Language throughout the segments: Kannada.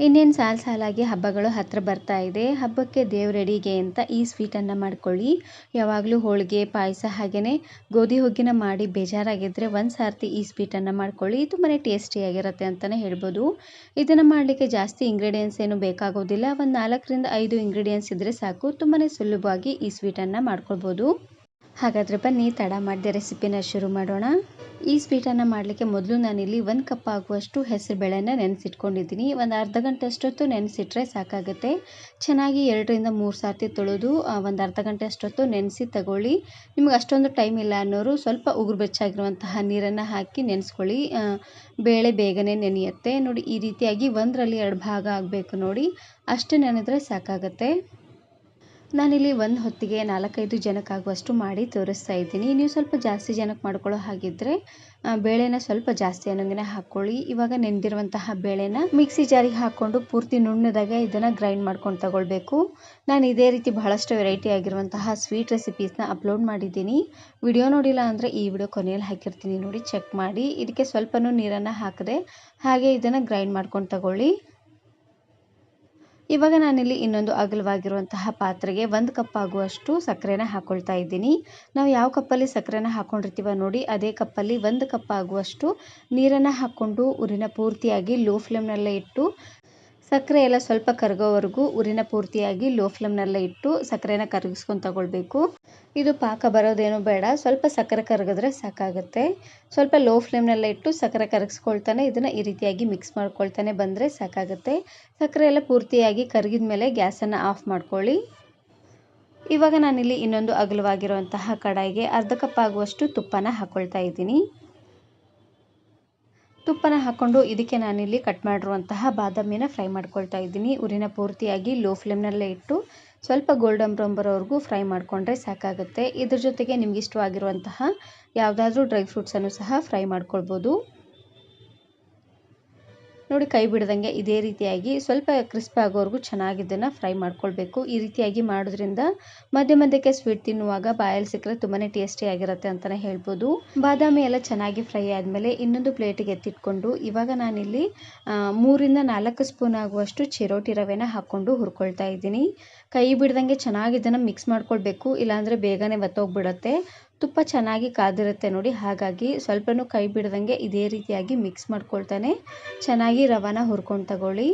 ಇನ್ನೇನು ಸಾಲಾಗಿ ಹಬ್ಬಗಳು ಹತ್ತಿರ ಬರ್ತಾ ಇದೆ. ಹಬ್ಬಕ್ಕೆ ದೇವ್ರೆಡಿಗೆ ಅಂತ ಈ ಸ್ವೀಟನ್ನು ಮಾಡ್ಕೊಳ್ಳಿ. ಯಾವಾಗಲೂ ಹೋಳಿಗೆ, ಪಾಯಸ ಹಾಗೆಯೇ ಗೋಧಿ ಹುಗ್ಗಿನ ಮಾಡಿ ಬೇಜಾರಾಗಿದ್ದರೆ ಒಂದು ಸಾರ್ತಿ ಈ ಸ್ವೀಟನ್ನು ಮಾಡ್ಕೊಳ್ಳಿ. ತುಂಬಾ ಟೇಸ್ಟಿಯಾಗಿರುತ್ತೆ ಅಂತಲೇ ಹೇಳ್ಬೋದು. ಇದನ್ನು ಮಾಡಲಿಕ್ಕೆ ಜಾಸ್ತಿ ಇಂಗ್ರೀಡಿಯೆಂಟ್ಸ್ ಏನು ಬೇಕಾಗೋದಿಲ್ಲ. ಒಂದು 4ರಿಂದ 5 ಇಂಗ್ರೀಡಿಯೆಂಟ್ಸ್ ಇದ್ದರೆ ಸಾಕು. ತುಂಬಾ ಸುಲಭವಾಗಿ ಈ ಸ್ವೀಟನ್ನು ಮಾಡ್ಕೊಳ್ಬೋದು. ಹಾಗಾದರೆ ಬನ್ನಿ ತಡ ಮಾಡದೆ ರೆಸಿಪಿನ ಶುರು ಮಾಡೋಣ. ಈ ಸ್ವೀಟನ್ನು ಮಾಡಲಿಕ್ಕೆ ಮೊದಲು ನಾನಿಲ್ಲಿ 1 ಕಪ್ ಆಗುವಷ್ಟು ಹೆಸರುಬೇಳೆನ ನೆನೆಸಿಟ್ಕೊಂಡಿದ್ದೀನಿ. ಒಂದು ಅರ್ಧ ಗಂಟೆ ಅಷ್ಟೊತ್ತು ನೆನೆಸಿಟ್ರೆ ಸಾಕಾಗುತ್ತೆ. ಚೆನ್ನಾಗಿ 2ರಿಂದ 3 ಸಾರ್ತಿ ತೊಳೆದು ಒಂದು ಅರ್ಧ ಗಂಟೆ ಅಷ್ಟೊತ್ತು ನೆನೆಸಿ ತಗೊಳ್ಳಿ. ನಿಮಗೆ ಅಷ್ಟೊಂದು ಟೈಮ್ ಇಲ್ಲ ಅನ್ನೋರು ಸ್ವಲ್ಪ ಉಗುರು ಬೆಚ್ಚಗಿರುವಂತಹ ನೀರನ್ನು ಹಾಕಿ ನೆನೆಸ್ಕೊಳ್ಳಿ. ಬೇಳೆ ಬೇಗನೆ ನೆನೆಯುತ್ತೆ. ನೋಡಿ ಈ ರೀತಿಯಾಗಿ 1ರಲ್ಲಿ 2 ಭಾಗ ಆಗಬೇಕು ನೋಡಿ, ಅಷ್ಟು ನೆನೆದ್ರೆ ಸಾಕಾಗುತ್ತೆ. ನಾನಿಲ್ಲಿ ಒಂದು ಹೊತ್ತಿಗೆ 4-5 ಜನಕ್ಕಾಗುವಷ್ಟು ಮಾಡಿ ತೋರಿಸ್ತಾ ಇದ್ದೀನಿ. ನೀವು ಸ್ವಲ್ಪ ಜಾಸ್ತಿ ಜನಕ್ಕೆ ಮಾಡ್ಕೊಳ್ಳೋ ಹಾಗಿದ್ದರೆ ಬೇಳೆನ ಸ್ವಲ್ಪ ಜಾಸ್ತಿ ಅನ್ನೋಂಗೆ ಹಾಕ್ಕೊಳ್ಳಿ. ಇವಾಗ ನೆನೆದಿರುವಂತಹ ಬೇಳೆನ ಮಿಕ್ಸಿ ಜಾರಿಗೆ ಹಾಕ್ಕೊಂಡು ಪೂರ್ತಿ ನುಣ್ಣದಾಗೆ ಇದನ್ನು ಗ್ರೈಂಡ್ ಮಾಡ್ಕೊಂಡು ತಗೊಳ್ಬೇಕು. ನಾನು ಇದೇ ರೀತಿ ಬಹಳಷ್ಟು ವೆರೈಟಿ ಆಗಿರುವಂತಹ ಸ್ವೀಟ್ ರೆಸಿಪೀಸ್ನ ಅಪ್ಲೋಡ್ ಮಾಡಿದ್ದೀನಿ. ವಿಡಿಯೋ ನೋಡಿಲ್ಲ ಅಂದರೆ ಈ ವಿಡಿಯೋ ಕೊನೆಯಲ್ಲಿ ಹಾಕಿರ್ತೀನಿ, ನೋಡಿ ಚೆಕ್ ಮಾಡಿ. ಇದಕ್ಕೆ ಸ್ವಲ್ಪನೂ ನೀರನ್ನು ಹಾಕದೆ ಹಾಗೆ ಇದನ್ನು ಗ್ರೈಂಡ್ ಮಾಡ್ಕೊಂಡು ತಗೊಳ್ಳಿ. ಇವಾಗ ನಾನಿಲ್ಲಿ ಇನ್ನೊಂದು ಅಗಲವಾಗಿರುವಂತಹ ಪಾತ್ರೆಗೆ 1 ಕಪ್ ಆಗುವಷ್ಟು ಸಕ್ಕರೆನ ಹಾಕ್ಕೊಳ್ತಾ ಇದ್ದೀನಿ. ನಾವು ಯಾವ ಕಪ್ಪಲ್ಲಿ ಸಕ್ಕರೆನ ಹಾಕ್ಕೊಂಡಿರ್ತೀವ ನೋಡಿ, ಅದೇ ಕಪ್ಪಲ್ಲಿ 1 ಕಪ್ ಆಗುವಷ್ಟು ನೀರನ್ನು ಹಾಕ್ಕೊಂಡು ಉರಿನ ಪೂರ್ತಿಯಾಗಿ ಲೋ ಫ್ಲೇಮ್ನಲ್ಲೇ ಇಟ್ಟು ಸಕ್ಕರೆ ಎಲ್ಲ ಸ್ವಲ್ಪ ಕರಗೋವರೆಗೂ ಉರಿನ ಪೂರ್ತಿಯಾಗಿ ಲೋ ಫ್ಲೇಮ್ನಲ್ಲೇ ಇಟ್ಟು ಸಕ್ಕರೆನ ಕರಗಿಸ್ಕೊಂಡು ತಗೊಳ್ಬೇಕು. ಇದು ಪಾಕ ಬರೋದೇನೂ ಬೇಡ, ಸ್ವಲ್ಪ ಸಕ್ಕರೆ ಕರಗಿದ್ರೆ ಸಾಕಾಗುತ್ತೆ. ಸ್ವಲ್ಪ ಲೋ ಫ್ಲೇಮ್ನಲ್ಲೇ ಇಟ್ಟು ಸಕ್ಕರೆ ಕರಗಿಸ್ಕೊಳ್ತಾನೆ ಇದನ್ನು ಈ ರೀತಿಯಾಗಿ ಮಿಕ್ಸ್ ಮಾಡ್ಕೊಳ್ತಾನೆ ಬಂದರೆ ಸಾಕಾಗುತ್ತೆ. ಸಕ್ಕರೆ ಎಲ್ಲ ಪೂರ್ತಿಯಾಗಿ ಕರಗಿದ ಮೇಲೆ ಗ್ಯಾಸನ್ನು ಆಫ್ ಮಾಡ್ಕೊಳ್ಳಿ. ಇವಾಗ ನಾನಿಲ್ಲಿ ಇನ್ನೊಂದು ಅಗಲವಾಗಿರುವಂತಹ ಕಡಾಯಿಗೆ ಅರ್ಧ ಕಪ್ ಆಗುವಷ್ಟು ತುಪ್ಪನ ಹಾಕ್ಕೊಳ್ತಾ ಇದ್ದೀನಿ. ತುಪ್ಪನ ಹಾಕ್ಕೊಂಡು ಇದಕ್ಕೆ ನಾನಿಲ್ಲಿ ಕಟ್ ಮಾಡಿರುವಂತಹ ಬಾದಾಮಿನ ಫ್ರೈ ಮಾಡ್ಕೊಳ್ತಾ ಇದ್ದೀನಿ. ಉರಿನ ಪೂರ್ತಿಯಾಗಿ ಲೋ ಫ್ಲೇಮ್ನಲ್ಲೇ ಇಟ್ಟು ಸ್ವಲ್ಪ ಗೋಲ್ಡನ್ ಬ್ರೌನ್ ಬರೋವರೆಗೂ ಫ್ರೈ ಮಾಡಿಕೊಂಡ್ರೆ ಸಾಕಾಗುತ್ತೆ. ಇದ್ರ ಜೊತೆಗೆ ನಿಮ್ಗೆ ಇಷ್ಟವಾಗಿರುವಂತಹ ಯಾವುದಾದ್ರೂ ಡ್ರೈ ಫ್ರೂಟ್ಸನ್ನು ಸಹ ಫ್ರೈ ಮಾಡ್ಕೊಳ್ಬೋದು. ನೋಡಿ ಕೈ ಬಿಡದಂಗೆ ಇದೇ ರೀತಿಯಾಗಿ ಸ್ವಲ್ಪ ಕ್ರಿಸ್ಪಿ ಆಗೋವರೆಗೂ ಚೆನ್ನಾಗಿ ಇದನ್ನು ಫ್ರೈ ಮಾಡ್ಕೊಳ್ಬೇಕು. ಈ ರೀತಿಯಾಗಿ ಮಾಡೋದ್ರಿಂದ ಮಧ್ಯಕ್ಕೆ ಸ್ವೀಟ್ ತಿನ್ನುವಾಗ ಬಾಯಲ್ಲಿ ಸಿಕ್ಕರೆ ತುಂಬಾ ಟೇಸ್ಟಿಯಾಗಿರುತ್ತೆ ಅಂತಲೇ ಹೇಳ್ಬೋದು. ಬಾದಾಮಿ ಎಲ್ಲ ಚೆನ್ನಾಗಿ ಫ್ರೈ ಆದಮೇಲೆ ಇನ್ನೊಂದು ಪ್ಲೇಟಿಗೆ ಎತ್ತಿಟ್ಕೊಂಡು ಇವಾಗ ನಾನಿಲ್ಲಿ 3ರಿಂದ 4 ಸ್ಪೂನ್ ಆಗುವಷ್ಟು ಚಿರೋಟಿ ರವೆನ ಹಾಕ್ಕೊಂಡು ಹುರ್ಕೊಳ್ತಾ ಇದ್ದೀನಿ. ಕೈ ಬಿಡದಂಗೆ ಚೆನ್ನಾಗಿ ಇದನ್ನು ಮಿಕ್ಸ್ ಮಾಡ್ಕೊಳ್ಬೇಕು, ಇಲ್ಲಾಂದರೆ ಬೇಗನೆ ಒತ್ತೋಗ್ಬಿಡುತ್ತೆ. ತುಪ್ಪ ಚೆನ್ನಾಗಿ ಕಾದಿರುತ್ತೆ ನೋಡಿ, ಹಾಗಾಗಿ ಸ್ವಲ್ಪನೂ ಕೈ ಬಿಡದಂಗೆ ಇದೇ ರೀತಿಯಾಗಿ ಮಿಕ್ಸ್ ಮಾಡ್ಕೊಳ್ತಾನೆ ಚೆನ್ನಾಗಿ ರವಾನ ಹುರ್ಕೊಂಡು ತಗೊಳ್ಳಿ.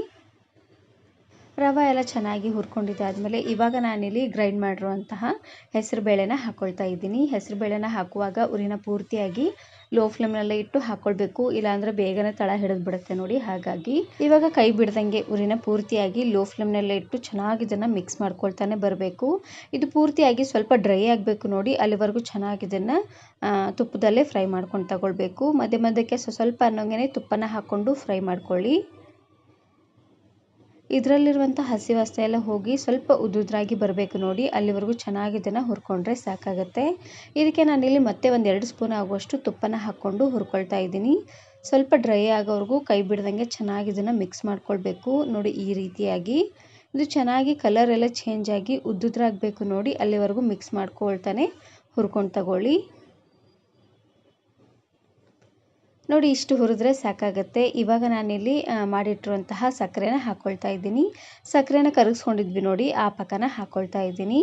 ರವೆ ಎಲ್ಲ ಚೆನ್ನಾಗಿ ಹುರ್ಕೊಂಡಿದ್ದಾದಮೇಲೆ ಇವಾಗ ನಾನಿಲ್ಲಿ ಗ್ರೈಂಡ್ ಮಾಡಿರುವಂತಹ ಹೆಸರುಬೇಳೆನ ಹಾಕ್ಕೊಳ್ತಾ ಇದ್ದೀನಿ. ಹೆಸರುಬೇಳೆನ ಹಾಕುವಾಗ ಉರಿನ ಪೂರ್ತಿಯಾಗಿ ಲೋ ಫ್ಲೇಮ್ನಲ್ಲೇ ಇಟ್ಟು ಹಾಕ್ಕೊಳ್ಬೇಕು, ಇಲ್ಲಾಂದರೆ ಬೇಗನೆ ತಳ ಹಿಡಿದು ಬಿಡುತ್ತೆ ನೋಡಿ. ಹಾಗಾಗಿ ಇವಾಗ ಕೈ ಬಿಡ್ದಂಗೆ ಉರಿನ ಪೂರ್ತಿಯಾಗಿ ಲೋ ಫ್ಲೇಮ್ನಲ್ಲೇ ಇಟ್ಟು ಚೆನ್ನಾಗಿ ಇದನ್ನು ಮಿಕ್ಸ್ ಮಾಡ್ಕೊಳ್ತಾನೆ ಬರಬೇಕು. ಇದು ಪೂರ್ತಿಯಾಗಿ ಸ್ವಲ್ಪ ಡ್ರೈ ಆಗಬೇಕು ನೋಡಿ, ಅಲ್ಲಿವರೆಗೂ ಚೆನ್ನಾಗಿ ಇದನ್ನು ತುಪ್ಪದಲ್ಲೇ ಫ್ರೈ ಮಾಡ್ಕೊಂಡು ತಗೊಳ್ಬೇಕು. ಮಧ್ಯಕ್ಕೆ ಸ್ವಲ್ಪ ಅನ್ನೋಂಗೆ ತುಪ್ಪನ ಹಾಕ್ಕೊಂಡು ಫ್ರೈ ಮಾಡ್ಕೊಳ್ಳಿ. ಇದರಲ್ಲಿರುವಂಥ ಹಸಿ ವಾಸನೆ ಎಲ್ಲ ಹೋಗಿ ಸ್ವಲ್ಪ ಉದುರಾಗಿ ಬರಬೇಕು ನೋಡಿ, ಅಲ್ಲಿವರೆಗೂ ಚೆನ್ನಾಗಿ ಇದನ್ನು ಹುರ್ಕೊಂಡ್ರೆ ಸಾಕಾಗುತ್ತೆ. ಇದಕ್ಕೆ ನಾನಿಲ್ಲಿ ಮತ್ತೆ ಒಂದು 2 ಸ್ಪೂನ್ ಆಗುವಷ್ಟು ತುಪ್ಪನ ಹಾಕ್ಕೊಂಡು ಹುರ್ಕೊಳ್ತಾ ಇದ್ದೀನಿ. ಸ್ವಲ್ಪ ಡ್ರೈ ಆಗೋವರೆಗೂ ಕೈ ಬಿಡ್ದಂಗೆ ಚೆನ್ನಾಗಿ ಇದನ್ನು ಮಿಕ್ಸ್ ಮಾಡ್ಕೊಳ್ಬೇಕು ನೋಡಿ. ಈ ರೀತಿಯಾಗಿ ಇದು ಚೆನ್ನಾಗಿ ಕಲರ್ ಎಲ್ಲ ಚೇಂಜ್ ಆಗಿ ಉದ್ದುದ್ರಾಗಬೇಕು ನೋಡಿ, ಅಲ್ಲಿವರೆಗೂ ಮಿಕ್ಸ್ ಮಾಡ್ಕೊಳ್ತಾನೆ ಹುರ್ಕೊಂಡು ತಗೊಳ್ಳಿ. ನೋಡಿ ಇಷ್ಟು ಹುರಿದ್ರೆ ಸಾಕಾಗುತ್ತೆ. ಇವಾಗ ನಾನಿಲ್ಲಿ ಮಾಡಿಟ್ಟಿರುವಂತಹ ಸಕ್ಕರೆನ ಹಾಕ್ಕೊಳ್ತಾ ಇದ್ದೀನಿ. ಸಕ್ಕರೆನ ಕರಗಿಸ್ಕೊಂಡಿದ್ವಿ ನೋಡಿ, ಆ ಪಾಕನ ಹಾಕ್ಕೊಳ್ತಾ ಇದ್ದೀನಿ.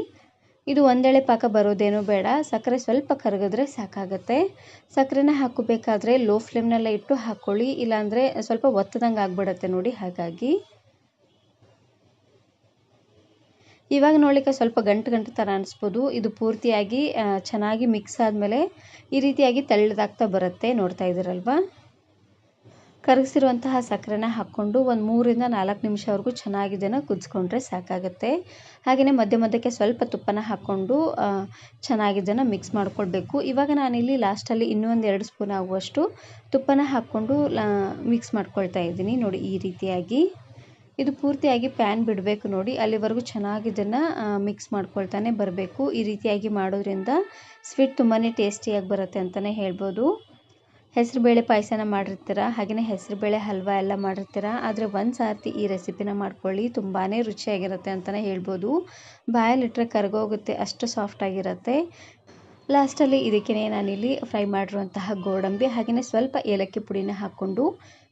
ಇದು ಒಂದೆಳೆ ಪಾಕ ಬರೋದೇನೂ ಬೇಡ, ಸಕ್ಕರೆ ಸ್ವಲ್ಪ ಕರಗಿದ್ರೆ ಸಾಕಾಗುತ್ತೆ. ಸಕ್ಕರೆನ ಹಾಕಬೇಕಾದ್ರೆ ಲೋ ಫ್ಲೇಮ್ನಲ್ಲೇ ಇಟ್ಟು ಹಾಕ್ಕೊಳ್ಳಿ, ಇಲ್ಲಾಂದರೆ ಸ್ವಲ್ಪ ಒತ್ತದಂಗೆ ಆಗಿಬಿಡುತ್ತೆ ನೋಡಿ. ಹಾಗಾಗಿ ಇವಾಗ ನೋಡಲಿಕ್ಕೆ ಸ್ವಲ್ಪ ಗಂಟು ಥರ ಅನಿಸ್ಬೋದು. ಇದು ಪೂರ್ತಿಯಾಗಿ ಚೆನ್ನಾಗಿ ಮಿಕ್ಸ್ ಆದಮೇಲೆ ಈ ರೀತಿಯಾಗಿ ತೆಳ್ಳದಾಗ್ತಾ ಬರುತ್ತೆ, ನೋಡ್ತಾ ಇದ್ದೀರಲ್ವಾ. ಕರಗಿಸಿರುವಂತಹ ಸಕ್ಕರೆನ ಹಾಕ್ಕೊಂಡು ಒಂದು 3ರಿಂದ 4 ನಿಮಿಷವರೆಗೂ ಚೆನ್ನಾಗಿ ಇದನ್ನು ಕುದಿಸ್ಕೊಂಡ್ರೆ ಸಾಕಾಗುತ್ತೆ. ಹಾಗೆಯೇ ಮಧ್ಯಕ್ಕೆ ಸ್ವಲ್ಪ ತುಪ್ಪನ ಹಾಕ್ಕೊಂಡು ಚೆನ್ನಾಗಿ ಇದನ್ನು ಮಿಕ್ಸ್ ಮಾಡ್ಕೊಳ್ಬೇಕು. ಇವಾಗ ನಾನಿಲ್ಲಿ ಲಾಸ್ಟಲ್ಲಿ ಇನ್ನೂ ಒಂದು 2 ಸ್ಪೂನ್ ಆಗುವಷ್ಟು ತುಪ್ಪನ ಹಾಕ್ಕೊಂಡು ಮಿಕ್ಸ್ ಮಾಡ್ಕೊಳ್ತಾ ಇದ್ದೀನಿ ನೋಡಿ. ಈ ರೀತಿಯಾಗಿ ಇದು ಪೂರ್ತಿಯಾಗಿ ಪ್ಯಾನ್ ಬಿಡಬೇಕು ನೋಡಿ, ಅಲ್ಲಿವರೆಗೂ ಚೆನ್ನಾಗಿ ಇದನ್ನು ಮಿಕ್ಸ್ ಮಾಡ್ಕೊಳ್ತಾನೆ ಬರಬೇಕು. ಈ ರೀತಿಯಾಗಿ ಮಾಡೋದ್ರಿಂದ ಸ್ವೀಟ್ ತುಂಬಾ ಟೇಸ್ಟಿಯಾಗಿ ಬರುತ್ತೆ ಅಂತಲೇ ಹೇಳ್ಬೋದು. ಹೆಸರುಬೇಳೆ ಪಾಯಸನ ಮಾಡಿರ್ತೀರ, ಹಾಗೆಯೇ ಹೆಸರುಬೇಳೆ ಹಲ್ವ ಎಲ್ಲ ಮಾಡಿರ್ತೀರ, ಆದರೆ ಒಂದು ಸಾರ್ತಿ ಈ ರೆಸಿಪಿನ ಮಾಡ್ಕೊಳ್ಳಿ, ತುಂಬಾ ರುಚಿಯಾಗಿರುತ್ತೆ ಅಂತಲೇ ಹೇಳ್ಬೋದು. ಬಾಯಲ್ಲಿಟ್ಟರೆ ಕರಗೋಗುತ್ತೆ, ಅಷ್ಟು ಸಾಫ್ಟಾಗಿರುತ್ತೆ. ಲಾಸ್ಟಲ್ಲಿ ಇದಕ್ಕೆ ನಾನಿಲ್ಲಿ ಫ್ರೈ ಮಾಡಿರುವಂತಹ ಗೋಡಂಬಿ ಹಾಗೆಯೇ ಸ್ವಲ್ಪ ಏಲಕ್ಕಿ ಪುಡಿನ ಹಾಕ್ಕೊಂಡು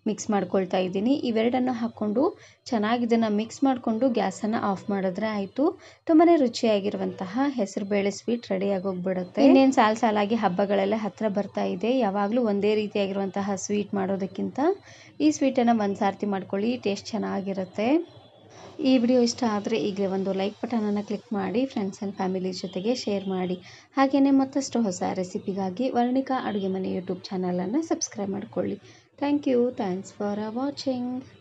ಮಿಕ್ಸ್ ಮಾಡ್ಕೊಳ್ತಾ ಇದ್ದೀನಿ. ಇವೆರಡನ್ನು ಹಾಕ್ಕೊಂಡು ಚೆನ್ನಾಗಿ ಇದನ್ನು ಮಿಕ್ಸ್ ಮಾಡಿಕೊಂಡು ಗ್ಯಾಸನ್ನು ಆಫ್ ಮಾಡಿದ್ರೆ ಆಯಿತು. ತುಂಬಾ ರುಚಿಯಾಗಿರುವಂತಹ ಹೆಸರುಬೇಳೆ ಸ್ವೀಟ್ ರೆಡಿಯಾಗಿ ಹೋಗ್ಬಿಡುತ್ತೆ. ಇನ್ನೇನು ಸಾಲಾಗಿ ಹಬ್ಬಗಳೆಲ್ಲ ಹತ್ತಿರ ಬರ್ತಾ ಇದೆ. ಯಾವಾಗಲೂ ಒಂದೇ ರೀತಿಯಾಗಿರುವಂತಹ ಸ್ವೀಟ್ ಮಾಡೋದಕ್ಕಿಂತ ಈ ಸ್ವೀಟನ್ನು ಒಂದು ಸಾರ್ತಿ ಮಾಡ್ಕೊಳ್ಳಿ, ಟೇಸ್ಟ್ ಚೆನ್ನಾಗಿರುತ್ತೆ. ಈ ವಿಡಿಯೋ ಇಷ್ಟ ಆದರೆ ಈಗಲೇ ಒಂದು ಲೈಕ್ ಬಟನನ್ನು ಕ್ಲಿಕ್ ಮಾಡಿ, ಫ್ರೆಂಡ್ಸ್ ಆ್ಯಂಡ್ ಫ್ಯಾಮಿಲಿ ಜೊತೆಗೆ ಶೇರ್ ಮಾಡಿ. ಹಾಗೆಯೇ ಮತ್ತಷ್ಟು ಹೊಸ ರೆಸಿಪಿಗಾಗಿ ವರ್ಣಿಕಾ ಅಡುಗೆ ಮನೆ ಯೂಟ್ಯೂಬ್ ಚಾನಲನ್ನು ಸಬ್ಸ್ಕ್ರೈಬ್ ಮಾಡಿಕೊಳ್ಳಿ. Thanks for watching.